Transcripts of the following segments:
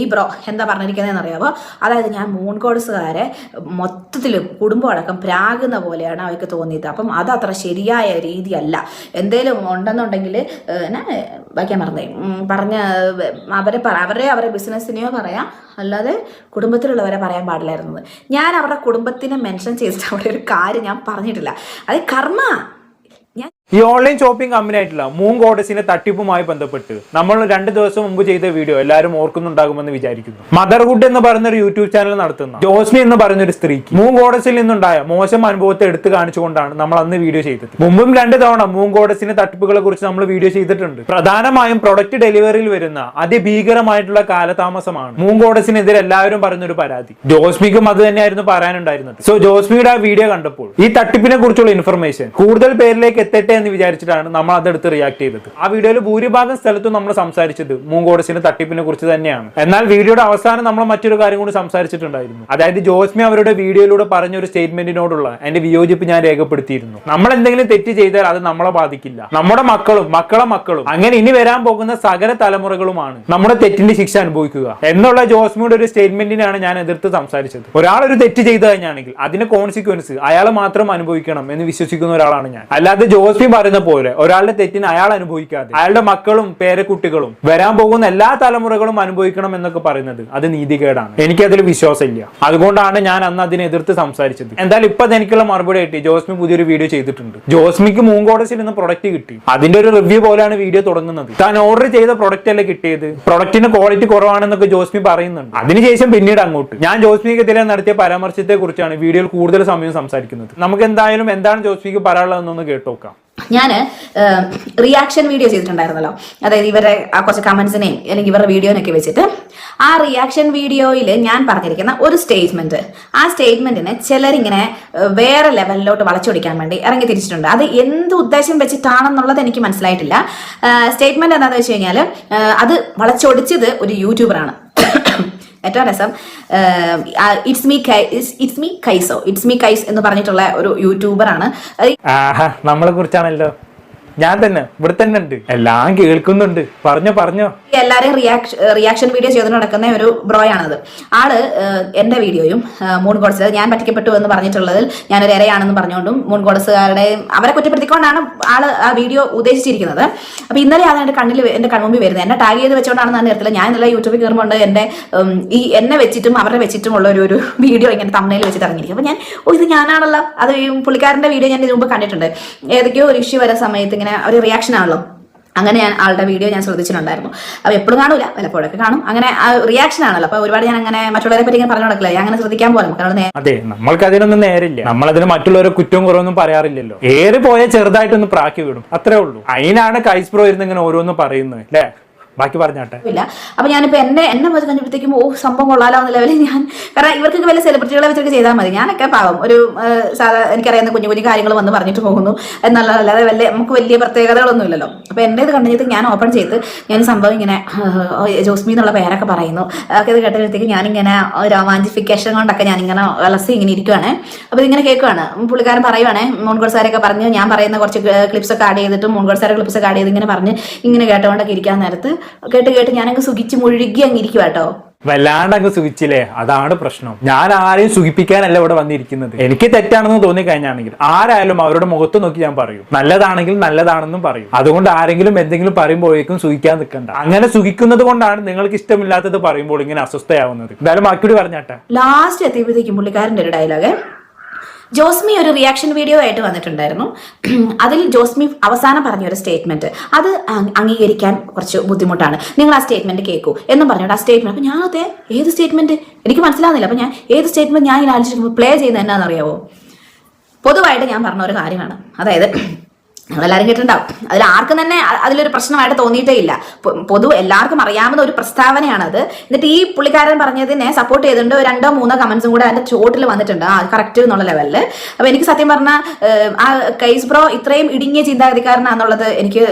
ഈ ബ്രോ എന്താ പറഞ്ഞിരിക്കുന്നതെന്ന് അറിയാമോ? അതായത് ഞാൻ മൂൺ ഗോഡ്സുകാരെ മൊത്തത്തിൽ കുടുംബം അടക്കം പ്രാകുന്ന പോലെയാണ് അവർക്ക് തോന്നിയത്. അപ്പം അതത്ര ശരിയായ രീതിയല്ല. എന്തേലും ഉണ്ടെന്നുണ്ടെങ്കിൽ ബാക്കി മറന്നേ പറഞ്ഞ അവരുടെ ബിസിനസ്സിനെയോ പറയാം, അല്ലാതെ കുടുംബത്തിലുള്ളവരെ പറയാൻ പാടില്ലായിരുന്നത്. ഞാൻ അവരുടെ കുടുംബത്തിനെ മെൻഷൻ ചെയ്തിട്ട് അവിടെ ഒരു കാര്യം ഞാൻ പറഞ്ഞിട്ടില്ല. അത് കർമ്മ. ഈ ഓൺലൈൻ ഷോപ്പിംഗ് കമ്പനി ആയിട്ടുള്ള മൂൺ ഗോഡസിന്റെ തട്ടിപ്പുമായി ബന്ധപ്പെട്ട് നമ്മൾ 2 ദിവസം മുമ്പ് ചെയ്ത വീഡിയോ എല്ലാവരും ഓർക്കുന്നുണ്ടാകുമെന്ന് വിചാരിക്കുന്നു. മദർഹുഡ് എന്ന് പറയുന്ന ഒരു യൂട്യൂബ് ചാനൽ നടത്തുന്ന ജോസ്മി എന്ന് പറയുന്ന ഒരു സ്ത്രീക്ക് മൂൺ ഗോഡസിൽ നിന്നുണ്ടായ മോശം അനുഭവത്തെ എടുത്തു കാണിച്ചുകൊണ്ടാണ് നമ്മൾ അന്ന് വീഡിയോ ചെയ്തത്. മുമ്പും 2 തവണ മൂൺ ഗോഡസിന്റെ തട്ടിപ്പുകളെ കുറിച്ച് നമ്മൾ വീഡിയോ ചെയ്തിട്ടുണ്ട്. പ്രധാനമായും പ്രൊഡക്റ്റ് ഡെലിവറിയിൽ വരുന്ന അതിഭീകരമായിട്ടുള്ള കാലതാമസമാണ് മൂൺ ഗോഡസിനെതിരെ എല്ലാവരും പറഞ്ഞൊരു പരാതി. ജോസ്മിക്കും അത് തന്നെയായിരുന്നു പറയാനുണ്ടായിരുന്നത്. സോ ജോസ്മിയുടെ ആ വീഡിയോ കണ്ടപ്പോൾ ഈ തട്ടിപ്പിനെ കുറിച്ചുള്ള ഇൻഫർമേഷൻ കൂടുതൽ പേരിലേക്ക് എത്തട്ടെ എന്ന് വിചാരിച്ചിട്ടാണ് നമ്മൾ അതെടുത്ത് റിയാക്ട് ചെയ്തത്. ആ വീഡിയോയിൽ ഭൂരിഭാഗം സ്ഥലത്തും നമ്മൾ സംസാരിച്ചത് മൂൺ ഗോഡസിന്റെ തട്ടിപ്പിനെ കുറിച്ച് തന്നെയാണ്. എന്നാൽ വീഡിയോയുടെ അവസാനം നമ്മൾ മറ്റൊരു കാര്യം കൂടി സംസാരിച്ചിട്ടുണ്ടായിരുന്നു. അതായത് ജോസ്മി അവരുടെ വീഡിയോയിലൂടെ പറഞ്ഞ ഒരു സ്റ്റേറ്റ്മെന്റിനോടുള്ള എന്റെ വിയോജിപ്പ് ഞാൻ രേഖപ്പെടുത്തിയിരുന്നു. നമ്മൾ എന്തെങ്കിലും തെറ്റ് ചെയ്താൽ അത് നമ്മളെ ബാധിക്കില്ല. നമ്മുടെ മക്കളും മക്കളെ മക്കളും അങ്ങനെ ഇനി വരാൻ പോകുന്ന സകല തലമുറകളുമാണ് നമ്മുടെ തെറ്റിന്റെ ശിക്ഷ അനുഭവിക്കുക എന്നുള്ള ജോസ്മിയുടെ ഒരു സ്റ്റേറ്റ്മെന്റിനാണ് ഞാൻ എതിർത്ത് സംസാരിച്ചത്. ഒരാൾ ഒരു തെറ്റ് ചെയ്തു കഴിഞ്ഞാണെങ്കിൽ അതിന്റെ കോൺസിക്വൻസ് അയാൾ മാത്രം അനുഭവിക്കണം എന്ന് വിശ്വസിക്കുന്ന ഒരാളാണ് ഞാൻ. അല്ലാതെ ജോസ്മി പറയുന്ന പോലെ ഒരാളുടെ തെറ്റിന് അയാൾ അനുഭവിക്കാതെ അയാളുടെ മക്കളും പേരക്കുട്ടികളും വരാൻ പോകുന്ന എല്ലാ തലമുറകളും അനുഭവിക്കണം എന്നൊക്കെ പറയുന്നത് അത് നീതികേടാണ്. എനിക്കതിൽ വിശ്വാസമില്ല. അതുകൊണ്ടാണ് ഞാൻ അന്ന് അതിനെ എതിർത്ത് സംസാരിച്ചത്. എന്തായാലും ഇപ്പൊ എനിക്കുള്ള മറുപടി ആയിട്ട് ജോസ്മി പുതിയൊരു വീഡിയോ ചെയ്തിട്ടുണ്ട്. ജോസ്മിക്ക് മൂൺ ഗോഡസിൽ നിന്ന് പ്രൊഡക്റ്റ് കിട്ടി. അതിന്റെ ഒരു റിവ്യൂ പോലെയാണ് വീഡിയോ തുടങ്ങുന്നത്. താൻ ഓർഡർ ചെയ്ത പ്രൊഡക്റ്റ് അല്ലേ കിട്ടിയത്, പ്രൊഡക്റ്റിന് ക്വാളിറ്റി കുറവാണെന്നൊക്കെ ജോസ്മി പറയുന്നുണ്ട്. അതിനുശേഷം പിന്നീട് അങ്ങോട്ട് ഞാൻ ജോസ്മിക്കെതിരെ നടത്തിയ പരാമർശത്തെ കുറിച്ചാണ് വീഡിയോയിൽ കൂടുതൽ സമയം സംസാരിക്കുന്നത്. നമുക്ക് എന്തായാലും എന്താണ് ജോസ്മിക്ക് പറയാനുള്ളതെന്നൊന്ന് കേട്ടോക്കാം. ഞാൻ റിയാക്ഷൻ വീഡിയോ ചെയ്തിട്ടുണ്ടായിരുന്നല്ലോ, അതായത് ഇവരുടെ കുറച്ച് കമന്റ്സിനെയും അല്ലെങ്കിൽ ഇവരുടെ വീഡിയോനൊക്കെ വെച്ചിട്ട് ആ റിയാക്ഷൻ വീഡിയോയിൽ ഞാൻ പറഞ്ഞിരിക്കുന്ന ഒരു സ്റ്റേറ്റ്മെന്റ്, ആ സ്റ്റേറ്റ്മെന്റിനെ ചിലരിങ്ങനെ വേറെ ലെവലിലോട്ട് വളച്ചൊടിക്കാൻ വേണ്ടി ഇറങ്ങി തിരിച്ചിട്ടുണ്ട്. അത് എന്ത് ഉദ്ദേശം വെച്ചിട്ടാണെന്നുള്ളത് എനിക്ക് മനസ്സിലായിട്ടില്ല. സ്റ്റേറ്റ്മെന്റ് എന്താണെന്ന് വെച്ച് കഴിഞ്ഞാൽ അത് വളച്ചൊടിച്ചത് ഒരു യൂട്യൂബറാണ്. ഏറ്റവും രസം ഇറ്റ്സ് മീ കൈസ് എന്ന് പറഞ്ഞിട്ടുള്ള ഒരു യൂട്യൂബറാണ്. നമ്മളെ കുറിച്ചാണല്ലോ. ഞാൻ തന്നെ ഇവിടെ തന്നെ ഉണ്ട്, എല്ലാം കേൾക്കുന്നുണ്ട്. പറഞ്ഞോ എല്ലാരെയും റിയാക്ഷൻ വീഡിയോ ചെയ്ത് നടക്കുന്ന ഒരു ബ്രോയാണത്. ആള് എന്റെ വീഡിയോയും മൂൺ ഗോഡ്സ് ഞാൻ പറ്റിക്കപ്പെട്ടു എന്ന് പറഞ്ഞിട്ടുള്ളതിൽ ഞാനൊരു ഇരയാണെന്ന് പറഞ്ഞുകൊണ്ടും മൂൺ ഗോഡ്സുകാരുടെ അവരെ കുറ്റപ്പെടുത്തിക്കൊണ്ടാണ് ആള് ആ വീഡിയോ ഉദ്ദേശിച്ചിരിക്കുന്നത്. അപ്പൊ ഇന്നലെ ആണ് എന്റെ കൺമുമ്പിൽ വരുന്നത്. എന്നെ ടാഗ് ചെയ്ത് വെച്ചോണ്ടാണ് ഞാൻ നേരത്തില്ല. ഞാൻ ഇന്നലെ യൂട്യൂബിൽ കയറുമ്പോൾ എന്റെ എന്നെ വെച്ചിട്ടും അവരുടെ വെച്ചിട്ടുമുള്ള ഒരു വീഡിയോ ഇങ്ങനെ തമ്മിൽ വെച്ചിട്ട് ഇറങ്ങിയിരിക്കും. അപ്പൊ ഞാൻ ഇത് ഞാനാണല്ലോ. അത് പുള്ളിക്കാരന്റെ വീഡിയോ ഞാൻ ഇതിനു മുമ്പ് കണ്ടിട്ടുണ്ട്. ഏതൊക്കെയോ ഒരു ഇഷ്യൂ വരുന്ന സമയത്ത് ഇങ്ങനെ ഒരു റിയാക്ഷൻ ആണല്ലോ. അങ്ങനെ ഞാൻ ആളുടെ വീഡിയോ ഞാൻ ശ്രദ്ധിച്ചിട്ടുണ്ടായിരുന്നു. അപ്പോൾ എപ്പോഴും കാണൂല, വല്ലപ്പോഴൊക്കെ കാണും. അങ്ങനെ റിയാക്ഷൻ ആണല്ലോ. അപ്പൊ ഒരുപാട് ഞാൻ അങ്ങനെ മറ്റുള്ളവരെ പറ്റി ഇങ്ങനെ പറഞ്ഞു നടക്കില്ല. അങ്ങനെ ശ്രദ്ധിക്കാൻ പോലും അതെ, നമ്മൾക്ക് അതിനൊന്നും നേരില്ല. നമ്മളതിന് മറ്റുള്ളവരെ കുറ്റവും കുറവൊന്നും പറയാറില്ലല്ലോ. ഏറെ പോയാൽ ചെറുതായിട്ടൊന്ന് പ്രാക്കി വിടും, അത്രേ ഉള്ളൂ. അതിനാണ് കൈസ് ബ്രോ ഇരുന്ന് ഇങ്ങനെ ഓരോന്നും പറയുന്നത് അല്ലേ. ബാക്കി പറഞ്ഞാട്ടെ. ഇല്ല, അപ്പൊ ഞാനിപ്പോ എന്നെ കണ്ടുപിടിത്തേക്കും സംഭവം കൊള്ളാലോ എന്ന ലെവലിൽ ഞാൻ, കാരണം ഇവർക്കൊക്കെ വലിയ സെലിബ്രിറ്റികളെ വെച്ചൊക്കെ ചെയ്താൽ മതി. ഞാനൊക്കെ പാവം ഒരു എനിക്കറിയുന്ന കുഞ്ഞു കുഞ്ഞു കാര്യങ്ങൾ വന്ന് പറഞ്ഞിട്ട് പോകുന്നു എന്നല്ലാതെ നമുക്ക് വലിയ പ്രത്യേകതകളൊന്നും ഇല്ലല്ലോ. അപ്പൊ എൻ്റെ ഇത് കണ്ടിട്ട് ഞാൻ ഓപ്പൺ ചെയ്ത് ഞാൻ സംഭവം ഇങ്ങനെ ജോസ്മി എന്നുള്ള പേരൊക്കെ പറയുന്നു. അതൊക്കെ ഇത് കേട്ടപ്പോഴത്തേക്ക് ഞാനിങ്ങനെ രോമാഞ്ചിഫിക്കേഷൻ കൊണ്ടൊക്കെ ഞാനിങ്ങനെ വളർത്തി ഇങ്ങനെ ഇരിക്കുവാണ്. അപ്പൊ ഇതിങ്ങനെ കേൾക്കുവാണ്. പുള്ളിക്കാരൻ പറയുവാണേ മൂൺ ഗോഡ്സുകാരൊക്കെ പറഞ്ഞ് ഞാൻ പറയുന്ന കുറച്ച് ക്ലിപ്സ് ഒക്കെ ആഡ് ചെയ്തിട്ട് മൂൺ ഗോഡ്സുകാരെ ക്ലിപ്സ് ഒക്കെ ആഡ് ചെയ്ത് ഇങ്ങനെ പറഞ്ഞ് ഇങ്ങനെ കേട്ടുകൊണ്ടൊക്കെ ഇരിക്കാൻ നേരത്ത് കേട്ട് ഞാനങ്ങ് സുഖിച്ച് മുഴുകി അങ്ങിരിക്കും കേട്ടോ. വല്ലാണ്ട് അങ്ങ് സുഖിച്ചില്ലേ, അതാണ് പ്രശ്നം. ഞാൻ ആരെയും സുഖിപ്പിക്കാനല്ല ഇവിടെ വന്നിരിക്കുന്നത്. എനിക്ക് തെറ്റാണെന്ന് തോന്നിക്കഴിഞ്ഞാണെങ്കിൽ ആരായാലും അവരുടെ മുഖത്ത് നോക്കി ഞാൻ പറയും, നല്ലതാണെങ്കിൽ നല്ലതാണെന്നും പറയും. അതുകൊണ്ട് ആരെങ്കിലും എന്തെങ്കിലും പറയുമ്പോഴേക്കും സുഖിക്കാൻ നിൽക്കണ്ട. അങ്ങനെ സുഖിക്കുന്നത് കൊണ്ടാണ് നിങ്ങൾക്ക് ഇഷ്ടമില്ലാത്തത് പറയുമ്പോൾ ഇങ്ങനെ അസ്വസ്ഥയാവുന്നത്. എന്തായാലും ബാക്കി പറഞ്ഞാട്ടെ. ലാസ്റ്റ് എത്തിയപ്പോഴത്തേക്കും പുള്ളിക്കാരൻ്റെ ഒരു ഡയലോഗ്, ജോസ്മി ഒരു റിയാക്ഷൻ വീഡിയോ ആയിട്ട് വന്നിട്ടുണ്ടായിരുന്നു. അതിൽ ജോസ്മി അവസാനം പറഞ്ഞൊരു സ്റ്റേറ്റ്മെന്റ് അത് അംഗീകരിക്കാൻ കുറച്ച് ബുദ്ധിമുട്ടാണ്, നിങ്ങൾ ആ സ്റ്റേറ്റ്മെന്റ് കേൾക്കൂ എന്നും പറഞ്ഞോണ്ട് ആ സ്റ്റേറ്റ്മെന്റ്. അപ്പൊ ഞാൻ അതെ ഏത് സ്റ്റേറ്റ്മെന്റ് എനിക്ക് മനസ്സിലാവുന്നില്ല. അപ്പൊ ഞാൻ ഏത് സ്റ്റേറ്റ്മെന്റ് ഞാൻ ഇങ്ങനെ ആലോചിക്കുമ്പോൾ പ്ലേ ചെയ്യുന്നത് എന്നാണെന്നറിയാവോ? പൊതുവായിട്ട് ഞാൻ പറഞ്ഞ ഒരു കാര്യമാണ്. അതായത് നമ്മളെല്ലാവരും കേട്ടിട്ടുണ്ടാവും. അതിൽ ആർക്കും തന്നെ അതിലൊരു പ്രശ്നമായിട്ട് തോന്നിയിട്ടേ ഇല്ല. എല്ലാവർക്കും അറിയാവുന്ന ഒരു പ്രസ്താവനയാണത്. എന്നിട്ട് ഈ പുള്ളിക്കാരൻ പറഞ്ഞതിനെ സപ്പോർട്ട് ചെയ്തിട്ടുണ്ട് 2-3 കമന്റ്സും കൂടെ അതിന്റെ ചോട്ടിൽ വന്നിട്ടുണ്ട്, ആ കറക്റ്റ് എന്നുള്ള ലെവലിൽ. അപ്പൊ എനിക്ക് സത്യം പറഞ്ഞാൽ ആ കൈസ് ബ്രോ ഇത്രയും ഇടുങ്ങിയ ചിന്താഗതിക്കാരനാന്നുള്ളത്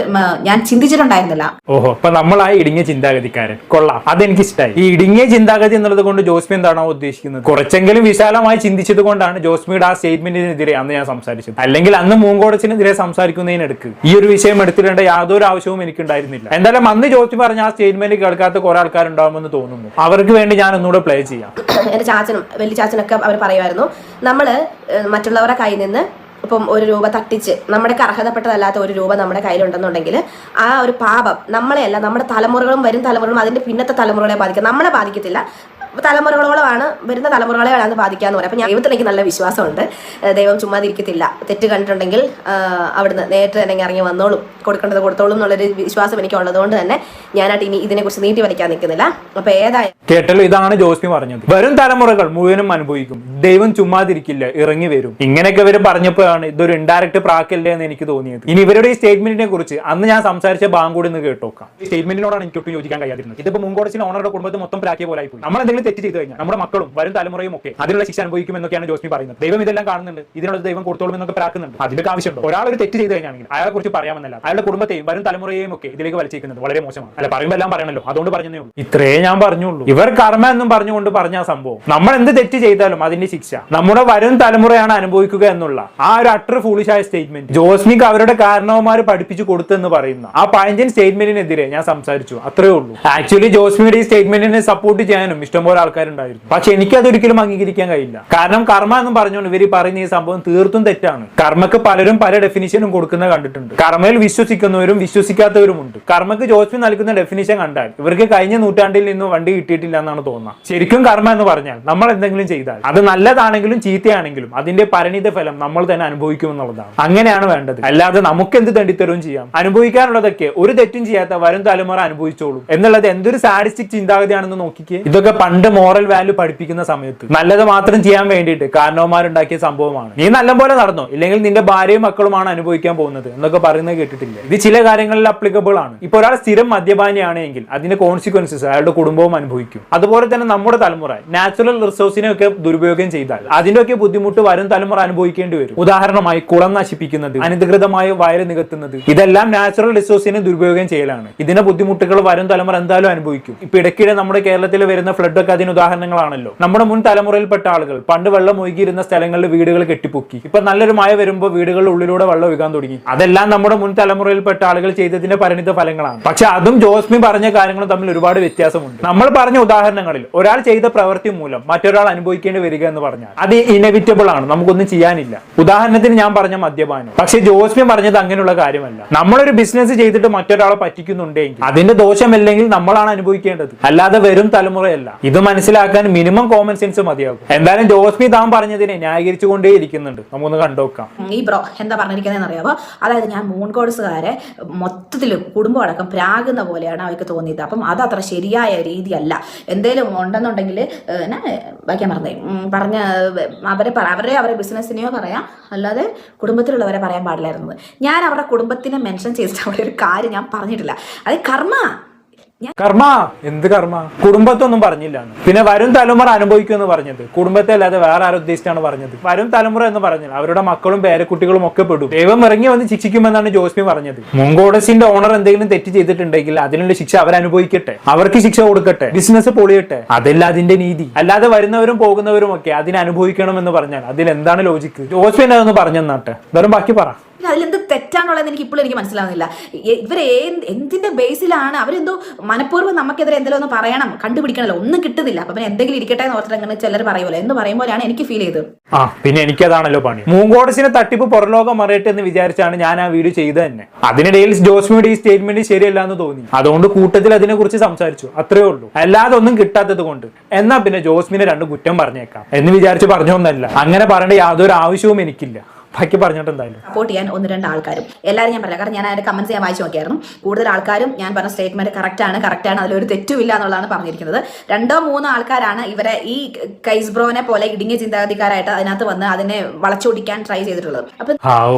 ഞാൻ ചിന്തിച്ചിട്ടുണ്ടായിരുന്നില്ല. ഓഹോ, അപ്പൊ നമ്മൾ ആ ഇടുങ്ങിയ ചിന്താഗതിക്കാരൻ കൊള്ളാം, അതെനിക്ക് ഇഷ്ടമായി. ഈ ഇടുങ്ങിയ ചിന്താഗതി എന്നുള്ളത് കൊണ്ട് ജോസ്മി എന്താണോ ഉദ്ദേശിക്കുന്നത്? കുറച്ചെങ്കിലും വിശാലമായി ചിന്തിച്ചത് കൊണ്ടാണ് ജോസ്മിയുടെ ആ സ്റ്റേറ്റ്മെന്റിനെതിരെ അന്ന് ഞാൻ സംസാരിച്ചത്. അല്ലെങ്കിൽ അന്ന് മൂൺ ഗോഡസിനെതിരെ സംസാരിക്കുന്ന പോകുന്നതിനെടുക്ക് ഈ ഒരു വിഷയം എടുത്തിടേണ്ട യാതൊരു ആവശ്യവും എനിക്കുണ്ടായിരുന്നില്ല. എന്തായാലും അന്ന് ജോസ്മി പറഞ്ഞ ആ സ്റ്റേറ്റ്മെന്റ് കേൾക്കാത്ത കുറെ ആൾക്കാരുണ്ടാവുമെന്ന് തോന്നുന്നു. അവർക്ക് വേണ്ടി ഞാൻ ഒന്നുകൂടെ പ്ലേ ചെയ്യാം. എന്റെ ചാച്ചനും വലിയ ചാച്ചനൊക്കെ അവർ പറയുമായിരുന്നു, നമ്മള് മറ്റുള്ളവരുടെ കയ്യിൽ നിന്ന് ഇപ്പം 1 രൂപ തട്ടിച്ച് നമ്മുടെ അർഹതപ്പെട്ടതല്ലാത്ത 1 രൂപ നമ്മുടെ കയ്യിലുണ്ടെന്നുണ്ടെങ്കിൽ ആ ഒരു പാപം നമ്മളെയല്ല, നമ്മുടെ തലമുറകളും വരും തലമുറകളും അതിന്റെ പിന്നത്തെ തലമുറകളെ ബാധിക്കും. നമ്മളെ ബാധിക്കത്തില്ല, തലമുറകളോളമാണ്, വരുന്ന തലമുറകളെയാണ് അത് ബാധിക്കാന്ന് പറയാം. അപ്പം ഞാൻ ദൈവത്തിൽ എനിക്ക് നല്ല വിശ്വാസമുണ്ട്. ദൈവം ചുമ്മാതിരിക്കത്തില്ല. തെറ്റ് കണ്ടിട്ടുണ്ടെങ്കിൽ അവിടുന്ന് നേരിട്ട് തന്നെ ഇറങ്ങി വന്നോളും, കൊടുക്കേണ്ടത് കൊടുത്തോളും എന്നുള്ളൊരു വിശ്വാസം എനിക്ക് ഉള്ളതുകൊണ്ട് തന്നെ ഞാനായിട്ട് ഇനി ഇതിനെക്കുറിച്ച് നീട്ടി വലിക്കാൻ നിൽക്കുന്നില്ല. അപ്പൊ ഏതായാലും കേട്ടല്ലോ, ഇതാണ് ജോസ്മി പറഞ്ഞത്. വരും തലമുറകൾ മുഴുവനും അനുഭവിക്കും, ദൈവം ചുമ്മാതിരിക്കില്ല, ഇറങ്ങി വരും. ഇങ്ങനെയൊക്കെ ഇവർ പറഞ്ഞപ്പോഴാണ് ഇതൊരു ഇൻഡയറക്റ്റ് പ്രാക്കല്ലേ എന്ന് എനിക്ക് തോന്നിയത്. ഇനി ഇവരുടെ ഈ സ്റ്റേറ്റ്മെന്റിനെ കുറിച്ച് അന്ന് ഞാൻ സംസാരിച്ച ബാങ്ക് കൂടി ഒന്ന് കേട്ടോക്കാം. ഈ സ്റ്റേറ്റ്മെന്റിനോടാണ് എനിക്ക് ഒട്ടും യോജിക്കാൻ കഴിയാതിരുന്നത്. ഇതിപ്പോ മുൻകോടതിയുടെ ഓണറുടെ കുടുംബത്തെ മൊത്തം പ്രാക്കിയ പോലെ ആയിപ്പോയി. നമ്മൾ എന്തെങ്കിലും തെറ്റ് ചെയ്ത് കഴിഞ്ഞാൽ നമ്മുടെ മക്കളും വരും തലമുറയും ഒക്കെ അതിനുള്ള ശിക്ഷ അനുഭവിക്കും എന്നൊക്കെയാണ് ജോസ്മി പറയുന്നത്. ദൈവം ഇതെല്ലാം കാണുന്നുണ്ട്, ഇതിനുള്ള ദൈവം കൊടുത്തോളും എന്നൊക്കെ പ്രാക്കുന്നുണ്ട്. അതിന്റെ ആവശ്യമുണ്ടോ? ഒരാൾ ഒരു തെറ്റ് ചെയ്ത് കഴിഞ്ഞാണെങ്കിൽ അയാളെ കുറിച്ച് പറയാമെന്നല്ല, അയാളുടെ കുടുംബത്തെയും വരും തലമുറയെയും ഒക്കെ ഇതിലേക്ക് വലിച്ചേക്കുന്നത് വളരെ മോശമാണ്. അല്ല, പറയുമ്പോൾ എല്ലാം പറയണല്ലോ, അതുകൊണ്ട് പറഞ്ഞതേ ഉള്ളൂ. ഇത്രേ ഞാൻ പറഞ്ഞുള്ളൂ. ഇവർ കർമ്മ എന്നും പറഞ്ഞുകൊണ്ട് പറഞ്ഞ സംഭവം, നമ്മൾ എന്ത് തെറ്റ് ചെയ്താലും അതിന്റെ ശിക്ഷ നമ്മുടെ വരും തലമുറയാണ് അനുഭവിക്കുക എന്നുള്ള ആ ഒരു അട്ടർ ഫൂളിഷായ സ്റ്റേറ്റ്മെന്റ് ജോസ്മിക്ക് അവരുടെ കാരണവന്മാർ പഠിപ്പിച്ചു കൊടുത്തെന്ന് പറയുന്ന ആ പഴഞ്ചൻ സ്റ്റേറ്റ്മെന്റിനെതിരെ ഞാൻ സംസാരിച്ചു, അത്രേ ഉള്ളൂ. ആക്ച്വലി ജോസ്മിയുടെ ഈ സ്റ്റേറ്റ്മെന്റിനെ സപ്പോർട്ട് ചെയ്യാനും ഇഷ്ടംപോലെ ആൾക്കാരുണ്ടായിരുന്നു. പക്ഷെ എനിക്കതൊരിക്കലും അംഗീകരിക്കാൻ കഴിയില്ല. കാരണം കർമ്മ എന്ന് പറഞ്ഞുകൊണ്ട് ഇവർ പറയുന്ന ഈ സംഭവം തീർത്തും തെറ്റാണ്. കർമ്മക്ക് പലരും പല ഡെഫിനിഷനും കൊടുക്കുന്നത് കണ്ടിട്ടുണ്ട്. കർമ്മയിൽ വിശ്വസിക്കുന്നവരും വിശ്വസിക്കാത്തവരുമുണ്ട്. കർമ്മക്ക് ജോസ്മി നൽകുന്ന ഡെഫിനിഷൻ കണ്ടാൽ ഇവർക്ക് കഴിഞ്ഞ നൂറ്റാണ്ടിൽ നിന്നും വണ്ടി കിട്ടിയിട്ടില്ല എന്നാണ് തോന്നുന്നത്. ശരിക്കും കർമ്മ എന്ന് പറഞ്ഞാൽ നമ്മൾ എന്തെങ്കിലും ചെയ്താൽ അത് നല്ലതാണെങ്കിലും ചീത്തയാണെങ്കിലും അതിന്റെ പരിണിത ഫലം നമ്മൾ തന്നെ അനുഭവിക്കുമെന്നുള്ളതാണ്. അങ്ങനെയാണ് വേണ്ടത്. അല്ലാതെ നമുക്ക് എന്ത് തണ്ടിത്തരവും ചെയ്യാം, അനുഭവിക്കാനുള്ളതൊക്കെ ഒരു തെറ്റും ചെയ്യാത്ത വരും തലമുറ അനുഭവിച്ചോളൂ എന്നുള്ളത് എന്തൊരു സാഡിസ്റ്റിക് ചിന്താഗതിയാണെന്ന് നോക്കിക്കേ. ഇതൊക്കെ പണ്ട് മോറൽ വാല്യൂ പഠിപ്പിക്കുന്ന സമയത്ത് നല്ലത് മാത്രം ചെയ്യാൻ വേണ്ടിയിട്ട് കാരണവന്മാരുണ്ടാക്കിയ സംഭവമാണ്. നീ നല്ലപോലെ നടന്നോ, ഇല്ലെങ്കിൽ നിന്റെ ഭാര്യയും മക്കളുമാണ് അനുഭവിക്കാൻ പോകുന്നത് എന്നൊക്കെ പറയുന്നത് കേട്ടിട്ടില്ല. ഇത് ചില കാര്യങ്ങളിൽ അപ്ലിക്കബിൾ ആണ്. ഇപ്പൊ ഒരാൾ സ്ഥിരം മദ്യപാനിയാണെങ്കിൽ അതിന്റെ കോൺസിക്വൻസസ് അയാളുടെ കുടുംബവും അനുഭവിക്കും. അതുപോലെ തന്നെ നമ്മുടെ തലമുറ നാച്ചുറൽ റിസോഴ്സിനെ ഒക്കെ ദുരുപയോഗം ചെയ്താൽ അതിന്റെയൊക്കെ ബുദ്ധിമുട്ട് വരും തലമുറ അനുഭവിക്കേണ്ടി വരും. ഉദാഹരണമായി കുളം നശിപ്പിക്കുന്നത്, അനധികൃതമായി വയറ് നികത്തുന്നത്, ഇതെല്ലാം നാച്ചുറൽ റിസോഴ്സിനെ ദുരുപയോഗം ചെയ്യലാണ്. ഇതിന്റെ ബുദ്ധിമുട്ടുകൾ വരും തലമുറ എന്തായാലും അനുഭവിക്കും. ഇപ്പൊ ഇടയ്ക്കിടെ നമ്മുടെ കേരളത്തിൽ വരുന്ന ഫ്ലഡ് ഒക്കെ അതിന് ഉദാഹരണങ്ങളാണല്ലോ. നമ്മുടെ മുൻ തലമുറയിൽപ്പെട്ട ആളുകൾ പണ്ട് വെള്ളം ഒഴുകിയിരുന്ന സ്ഥലങ്ങളിൽ വീടുകൾ കെട്ടിപ്പൊക്കി. ഇപ്പൊ നല്ലൊരു മഴ വരുമ്പോൾ വീടുകളുടെ ഉള്ളിലൂടെ വെള്ളം ഒഴുകാൻ തുടങ്ങി. അതെല്ലാം നമ്മുടെ മുൻ തലമുറയിൽപ്പെട്ട ആളുകൾ ചെയ്തതിന്റെ പരിണിത ഫലങ്ങളാണ്. പക്ഷെ അതും ജോസ്മി പറഞ്ഞ കാര്യങ്ങളും തമ്മിൽ ഒരുപാട് വ്യത്യാസമുണ്ട്. നമ്മൾ പറഞ്ഞ ഉദാഹരണങ്ങളിൽ ഒരാൾ ചെയ്ത പ്രവൃത്തി മൂലം മറ്റൊരാൾ അനുഭവിക്കേണ്ടി വരിക എന്ന് പറഞ്ഞാൽ അത് ഇനെവിറ്റബിൾ ആണ്, നമുക്കൊന്നും ചെയ്യാനില്ല. ഉദാഹരണത്തിന് ഞാൻ പറഞ്ഞ മദ്യപാനം. പക്ഷെ ജോസ്മി പറഞ്ഞത് അങ്ങനെയുള്ള കാര്യമല്ല. നമ്മളൊരു ബിസിനസ് ചെയ്തിട്ട് മറ്റൊരാളെ പറ്റിക്കുന്നുണ്ടെങ്കിൽ അതിന്റെ ദോഷമല്ലെങ്കിൽ നമ്മളാണ് അനുഭവിക്കേണ്ടത്, അല്ലാതെ വരും തലമുറയല്ല. ഇത് മനസ്സിലാക്കാൻ മിനിമം കോമൺ സെൻസ് മതിയാകും. എന്തായാലും ജോസ്മി താൻ പറഞ്ഞതിനെ ന്യായീകരിച്ചുകൊണ്ടേ ഇരിക്കുന്നുണ്ട്. നമുക്കൊന്ന് കണ്ടോക്കാം. ഈ ബ്രോ എന്താ പറഞ്ഞിരിക്കുന്നതെന്ന് അറിയാമോ? അതായത് ഞാൻ മൂൺ ഗോഡ്സുകാരെ മൊത്തത്തിൽ കുടുംബം അടക്കം പ്രാകുന്ന പോലെയാണ് അവർക്ക് തോന്നിയത്. അപ്പം അത് അത്ര ശരിയായ രീതിയല്ല. എന്തേലും ഉണ്ടെന്നുണ്ടെങ്കിൽ ബാക്കി പറഞ്ഞ അവരുടെ ബിസിനസ്സിനെയോ പറയാം, അല്ലാതെ കുടുംബത്തിലുള്ളവരെ പറയാൻ പാടില്ലായിരുന്നത്. ഞാൻ അവരുടെ കുടുംബത്തിനെ മെൻഷൻ ചെയ്തിട്ട് അവിടെ ഒരു കാര്യം ഞാൻ പറഞ്ഞിട്ടില്ല. അത് കർമ്മ എന്ത് കർമ്മ? കുടുംബത്തൊന്നും പറഞ്ഞില്ല. പിന്നെ വരും തലമുറ അനുഭവിക്കുമെന്ന് പറഞ്ഞത് കുടുംബത്തെ അല്ലാതെ വേറെ ആരും ഉദ്ദേശിച്ചാണ് പറഞ്ഞത്. വരും തലമുറ എന്ന് പറഞ്ഞാൽ അവരുടെ മക്കളും പേരക്കുട്ടികളും ഒക്കെ പെടും. ദൈവം ഇറങ്ങി വന്ന് ശിക്ഷിക്കുമെന്നാണ് ജോസ്മി പറഞ്ഞത്. മുൻകോടതിന്റെ ഓണർ എന്തെങ്കിലും തെറ്റ് ചെയ്തിട്ടുണ്ടെങ്കിൽ അതിനുള്ള ശിക്ഷ അവരനുഭവിക്കട്ടെ, അവർക്ക് ശിക്ഷ കൊടുക്കട്ടെ, ബിസിനസ് പൊളിയട്ടെ. അതല്ല അതിന്റെ നീതി. അല്ലാതെ വരുന്നവരും പോകുന്നവരും ഒക്കെ അതിനെ അനുഭവിക്കണം എന്ന് പറഞ്ഞാൽ അതിൽ എന്താണ് ലോജിക്ക്? ജോസ്മി അതൊന്ന് പറഞ്ഞെന്നാട്ടെ, വേറെ ബാക്കി പറ. അതിലെന്ത് തെറ്റാണുള്ളത് എനിക്ക് മനസ്സിലാവുന്നില്ല. ഇവരെ എന്തിന്റെ ബേസിലാണ് അവരെന്തോ മനഃപൂർവ്വം നമുക്കെതിരെ എന്തെങ്കിലും ഒന്ന് പറയണം, കണ്ടുപിടിക്കണല്ലോ, ഒന്നും കിട്ടുന്നില്ല. അപ്പൊ പിന്നെ എന്തെങ്കിലും ഇരിക്കട്ടെ എന്ന് ഓർത്തിട്ട് അങ്ങനെ ചിലർ പറയുമല്ലോ എന്ന് പറയുമ്പോഴാണ് എനിക്ക് ഫീൽ ചെയ്തത്. പിന്നെ എനിക്കതാണല്ലോ പണി. മൂങ്കോടസിനെ തട്ടിപ്പ് പുറലോകം മറിയട്ടെ എന്ന് വിചാരിച്ചാണ് ഞാൻ ആ വീഡിയോ ചെയ്തത് തന്നെ. അതിനിടയിൽ ജോസ്മിയുടെ ഈ സ്റ്റേറ്റ്മെന്റ് ശരിയല്ല എന്ന് തോന്നി. അതുകൊണ്ട് കൂട്ടത്തിൽ അതിനെ കുറിച്ച് സംസാരിച്ചു, അത്രേ ഉള്ളൂ. അല്ലാതെ ഒന്നും കിട്ടാത്തത് കൊണ്ട് എന്നാ പിന്നെ ജോസ്മിനെ 2 കുറ്റം പറഞ്ഞേക്കാം എന്ന് വിചാരിച്ച് പറഞ്ഞൊന്നല്ല. അങ്ങനെ പറയേണ്ട യാതൊരു ആവശ്യവും എനിക്കില്ല. ബാക്കി പറഞ്ഞിട്ട് എന്തായാലും സപ്പോർട്ട് ചെയ്യാൻ 1-2 ആൾക്കാരും എല്ലാവരും ഞാൻ പറയാം. കാരണം ഞാൻ അതിന്റെ കമന്റ്സ് ഞാൻ വായിച്ചു നോക്കിയായിരുന്നു. കൂടുതൽ ആൾക്കാരും ഞാൻ പറഞ്ഞ സ്റ്റേറ്റ്മെന്റ് കറക്റ്റാണ്, അതിലൊരു തെറ്റുമില്ല എന്നുള്ളതാണ് പറഞ്ഞിരിക്കുന്നത്. 2-3 ആൾക്കാരാണ് ഇവരെ ഈ കൈസ്ബ്രോനെ പോലെ ഇടുങ്ങിയ ചിന്താഗതിക്കാരായിട്ട് അതിനകത്ത് വന്ന് അതിനെ വളച്ചൊടിക്കാൻ ട്രൈ ചെയ്തിട്ടുള്ളത്. അപ്പൊ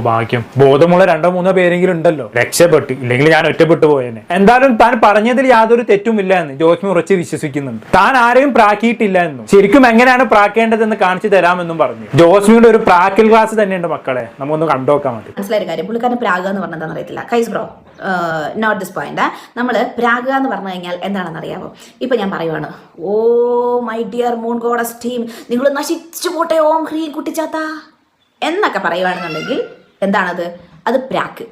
ഭാഗ്യം ബോധമുള്ള 2-3 പേരെങ്കിലും ഉണ്ടല്ലോ, രക്ഷപ്പെട്ടു. ഇല്ലെങ്കിൽ ഞാൻ ഒറ്റപ്പെട്ടു പോയേനെ. എന്തായാലും താൻ പറഞ്ഞതിൽ യാതൊരു തെറ്റുമില്ല എന്ന് ജോസ്മി ഉറച്ച് വിശ്വസിക്കുന്നുണ്ട്. താൻ ആരെയും പ്രാക്കിയിട്ടില്ല എന്നും ശരിക്കും എങ്ങനെയാണ് പ്രാക്കേണ്ടതെന്ന് കാണിച്ചു തരാമെന്നും പറഞ്ഞു. ജോസ്മിയുടെ ഒരു പ്രാക്കൽ ക്ലാസ് തന്നെയുണ്ട് മക്കളെ, നമുക്കൊന്ന് കണ്ടോക്കാൻ മതി. മനസ്സിലായൊരു കാര്യം, പുള്ളിക്കാരൻ പ്രാഗ എന്ന് പറഞ്ഞാൽ എന്താണെന്ന് അറിയത്തില്ല. കൈസ് ബ്രോ നോട്ട് ദിസ് പോയിന്റ്. നമ്മൾ പ്രാഗ എന്ന് പറഞ്ഞു കഴിഞ്ഞാൽ എന്താണെന്ന് അറിയാമോ? ഇപ്പൊ ഞാൻ പറയുവാണ്, oh my dear moon goddess team, നിങ്ങൾ നശിച്ചു പോട്ടെ ഓം ഹ്രീം കുട്ടിച്ചാത്ത എന്നൊക്കെ പറയുവാണെന്നുണ്ടെങ്കിൽ എന്താണത്? അത് പ്രാക്ക്.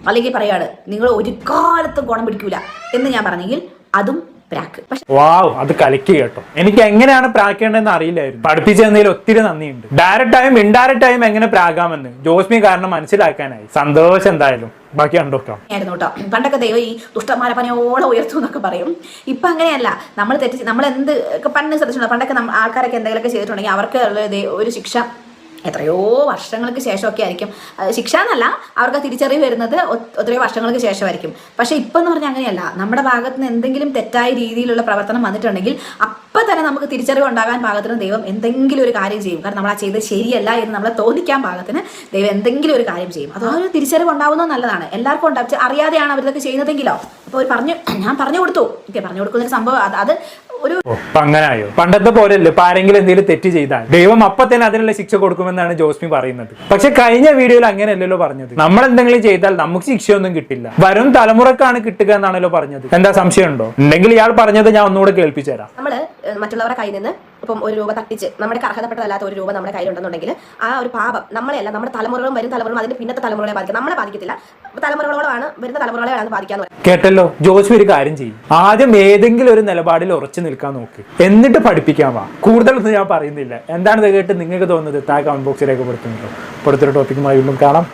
അല്ലെങ്കിൽ പറയാണ് നിങ്ങൾ ഒരു കാലത്തും ഗുണം പിടിക്കൂല എന്ന് ഞാൻ പറഞ്ഞെങ്കിൽ അതും പ്രാക്ക്. പക്ഷെ വാവ്, അത് കലക്കി കേട്ടോ. എനിക്ക് എങ്ങനെയാണ് പ്രാക്കേണ്ടതെന്ന് അറിയില്ലായിരുന്നു. പഠിപ്പിച്ചു തന്നതിൽ ഒത്തിരി നന്ദിയുണ്ട്. ഡയറക്റ്റ് ആയും ഇൻഡയറക്റ്റ് ആയും എങ്ങനെ പ്രാകാമെന്ന് ജോസ്മി കാരണം മനസ്സിലാക്കാനായി. സന്തോഷം എന്തായാലും. ബാക്കി കണ്ടോക്കാം. ആയിരുന്നു കേട്ടോ. പണ്ടൊക്കെ ദൈവം ഈ ദുഷ്ടന്മാരെ പനയോളം ഉയർത്തും എന്നൊക്കെ പറയും. ഇപ്പൊ അങ്ങനെയല്ല. നമ്മൾ തെറ്റ് നമ്മൾ എന്ത് പണ്ട് ശ്രദ്ധിച്ചിട്ടുണ്ട്. പണ്ടൊക്കെ ആൾക്കാരൊക്കെ എന്തെങ്കിലുമൊക്കെ ചെയ്തിട്ടുണ്ടെങ്കിൽ അവർക്ക് ഒരു ശിക്ഷ എത്രയോ വർഷങ്ങൾക്ക് ശേഷമൊക്കെ ആയിരിക്കും. ശിക്ഷ എന്നല്ല, അവർക്ക് തിരിച്ചറിവ് വരുന്നത് എത്രയോ വർഷങ്ങൾക്ക് ശേഷമായിരിക്കും. പക്ഷെ ഇപ്പം എന്ന് പറഞ്ഞാൽ അങ്ങനെയല്ല. നമ്മുടെ ഭാഗത്ത് നിന്ന് എന്തെങ്കിലും തെറ്റായ രീതിയിലുള്ള പ്രവർത്തനം വന്നിട്ടുണ്ടെങ്കിൽ അപ്പം തന്നെ നമുക്ക് തിരിച്ചറിവ് ഉണ്ടാകാൻ പാകത്തിന് ദൈവം എന്തെങ്കിലും ഒരു കാര്യം ചെയ്യും. കാരണം നമ്മൾ ആ ചെയ്തത് ശരിയല്ല എന്ന് നമ്മളെ തോന്നിക്കാൻ പാകത്തിന് ദൈവം എന്തെങ്കിലും ഒരു കാര്യം ചെയ്യും. അത് ആ ഒരു തിരിച്ചറിവ് ഉണ്ടാവുന്നത് നല്ലതാണ്. എല്ലാവർക്കും ഉണ്ടാവും. അറിയാതെയാണ് അവരിതൊക്കെ ചെയ്യുന്നതെങ്കിലോ. അപ്പോൾ ഞാൻ പറഞ്ഞു കൊടുത്തു. പറഞ്ഞു കൊടുക്കുന്നൊരു സംഭവം അത് ഒരു അങ്ങനായോ? പണ്ടത്തെ പോലെയല്ലേ ഇപ്പൊ ആരെങ്കിലും എന്തെങ്കിലും തെറ്റ് ചെയ്താൽ ദൈവം അപ്പൊ തന്നെ അതിനുള്ള ശിക്ഷ കൊടുക്കുമെന്നാണ് ജോസ്മി പറയുന്നത്. പക്ഷെ കഴിഞ്ഞ വീഡിയോയിൽ അങ്ങനെയല്ലല്ലോ പറഞ്ഞത്. നമ്മൾ എന്തെങ്കിലും ചെയ്താൽ നമുക്ക് ശിക്ഷയൊന്നും കിട്ടില്ല, വരും തലമുറക്കാണ് കിട്ടുക എന്നാണല്ലോ പറഞ്ഞത്. എന്താ സംശയം ഉണ്ടോ? ഉണ്ടെങ്കിൽ ഇയാൾ പറഞ്ഞത് ഞാൻ ഒന്നുകൂടെ കേൾപ്പിച്ചു തരാം. നമ്മള് മറ്റുള്ളവരുടെ കയ്യിൽ നിന്ന് ഇപ്പം ഒരു രൂപ തട്ടിച്ച് നമ്മുടെ അർഹതപ്പെട്ടതല്ലാത്ത ഒരു രൂപ നമ്മുടെ കയ്യിലുണ്ടെന്നുണ്ടെങ്കിൽ ആ ഒരു പാപം നമ്മളെയല്ല, നമ്മുടെ തലമുറകളും വരും തലമുറകളും അതിന്റെ പിന്നത്തെ തലമുറകളെ ബാധിക്കും. നമ്മളെ ബാധിക്കത്തില്ല, തലമുറകളോടാണ് വരുന്ന തലമുറകളെയാണ് ബാധിക്കാന്ന് പറയുന്നത്. കേട്ടല്ലോ, ജോസ്മി ഒരു കാര്യം ചെയ്യും. ആദ്യം ഏതെങ്കിലും ഒരു നിലപാടിൽ ഉറച്ചു നിൽക്കാൻ നോക്ക്, എന്നിട്ട് പഠിപ്പിക്കാൻ വാ. കൂടുതലൊന്നും ഞാൻ പറയുന്നില്ല. എന്താണ് ഇത് കേട്ട് നിങ്ങൾക്ക് തോന്നുന്നത്? താഴെ കമന്റ് ബോക്സിൽ രേഖപ്പെടുത്തുന്നുണ്ടോ? അടുത്തൊരു ടോപ്പിക്കുമായി വീണ്ടും കാണാം.